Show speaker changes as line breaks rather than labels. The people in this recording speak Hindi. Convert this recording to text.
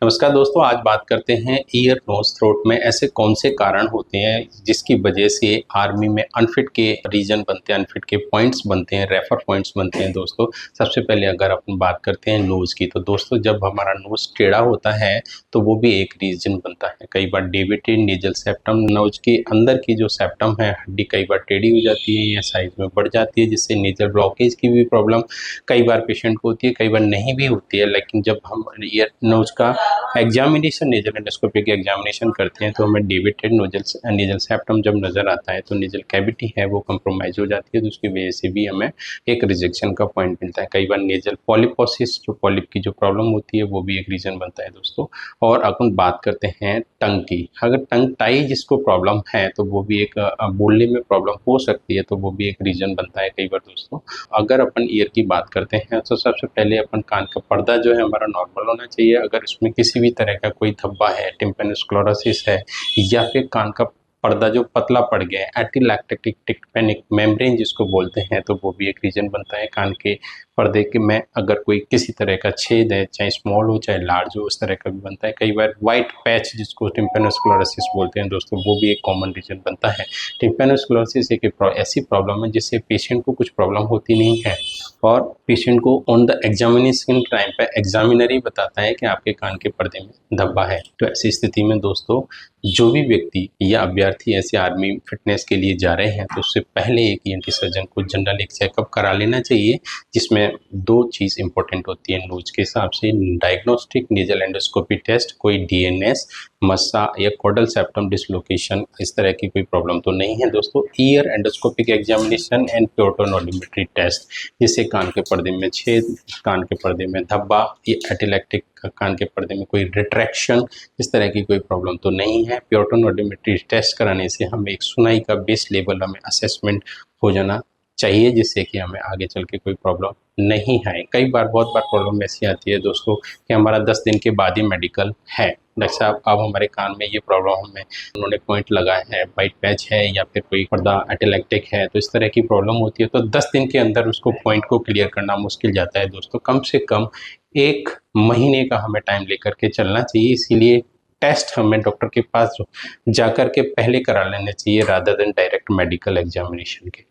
नमस्कार दोस्तों, आज बात करते हैं ईयर नोज थ्रोट में ऐसे कौन से कारण होते हैं जिसकी वजह से आर्मी में अनफिट के रीजन बनते हैं, अनफिट के पॉइंट्स बनते हैं, रेफर पॉइंट्स बनते हैं। दोस्तों सबसे पहले अगर अपन बात करते हैं नोज की, तो दोस्तों जब हमारा नोज टेढ़ा होता है तो वो भी एक रीजन बनता है। कई बार डेविटेड नेजल सेप्टम, नोज के अंदर की जो सेप्टम है हड्डी कई बार टेढ़ी हो जाती है या साइज में बढ़ जाती है, जिससे नेजल ब्लॉकेज की भी प्रॉब्लम कई बार पेशेंट को होती है, कई बार नहीं भी होती है। लेकिन जब हम ईयर नोज का एग्जामिनेशन, नेजल एंडोस्कोपी के एग्जामिनेशन करते हैं तो हमें डेविटेड नेजल सेप्टम जब नज़र आता है तो नेजल कैविटी है वो कंप्रोमाइज हो जाती है, तो उसकी वजह से भी हमें एक रिजेक्शन का पॉइंट मिलता है। कई बार नेजल पॉलिपोसिस, जो पॉलिप की जो प्रॉब्लम होती है वो भी एक रीज़न बनता है दोस्तों। और अपन बात करते हैं टंग की। अगर टंग टाई जिसको प्रॉब्लम है तो वो भी एक बोलने में प्रॉब्लम हो सकती है, तो वो भी एक रीज़न बनता है कई बार दोस्तों। अगर अपन ईयर की बात करते हैं तो सबसे पहले अपन कान का पर्दा जो है हमारा नॉर्मल होना चाहिए। अगर इसमें किसी भी तरह का कोई धब्बा है, टिम्पेनोस्क्लेरोसिस है, या फिर कान का पर्दा जो पतला पड़ गया है, एटीलैक्टिक टिम्पेनिक मेम्ब्रेन जिसको बोलते हैं, तो वो भी एक रीजन बनता है। कान के पर्दे के में अगर कोई किसी तरह का छेद है, चाहे स्मॉल हो चाहे लार्ज हो, उस तरह का भी बनता है। कई बार वाइट पैच जिसको टिम्पेनोस्क्लेरोसिस बोलते हैं दोस्तों, वो भी एक कॉमन रीजन बनता है। टिम्पेनोस्क्लेरोसिस एक ऐसी प्रॉब्लम है जिससे पेशेंट को कुछ प्रॉब्लम होती नहीं है और पेशेंट को ऑन द एग्जामिनेशन टाइम पे एग्जामिनर ही बताता है कि आपके कान के पर्दे में धब्बा है। तो ऐसी स्थिति में दोस्तों जो भी व्यक्ति या अभ्यर्थी ऐसे आर्मी फिटनेस के लिए जा रहे हैं तो उससे पहले एक ईएनटी सर्जन को जनरल एक चेकअप करा लेना चाहिए, जिसमें दो चीज़ इंपॉर्टेंट होती है नोज के हिसाब से। डायग्नोस्टिक नेजल एंडोस्कोपी टेस्ट, कोई डीएनएस, मस्सा या कोडल सेप्टम डिसलोकेशन, इस तरह की कोई प्रॉब्लम तो नहीं है दोस्तों। ईयर एंडोस्कोपिक एग्जामिनेशन एंड प्योटोनोडिमेट्री टेस्ट, जिससे कान के पर्दे में छेद, कान के पर्दे में धब्बा, ये एटिलैक्टिक कान के पर्दे में कोई रिट्रैक्शन, इस तरह की कोई प्रॉब्लम तो नहीं है। प्योटोनोडिमेट्री टेस्ट कराने से हमें एक सुनाई का बेस लेवल हमें असेसमेंट हो जाना चाहिए, जिससे कि हमें आगे चल के कोई प्रॉब्लम नहीं आए। कई बार बहुत बार प्रॉब्लम ऐसी आती है दोस्तों कि हमारा 10 दिन के बाद ही मेडिकल है, डॉक्टर साहब अब हमारे कान में ये प्रॉब्लम हमें, उन्होंने पॉइंट लगाया है, वाइट पैच है या फिर कोई पर्दा एटिलैक्टिक है, तो इस तरह की प्रॉब्लम होती है। तो 10 दिन के अंदर उसको पॉइंट को क्लियर करना मुश्किल जाता है दोस्तों। कम से कम 1 महीने का हमें टाइम लेकर के चलना चाहिए। इसीलिए टेस्ट हमें डॉक्टर के पास जाकर के पहले करा लेने चाहिए rather than direct medical examination के।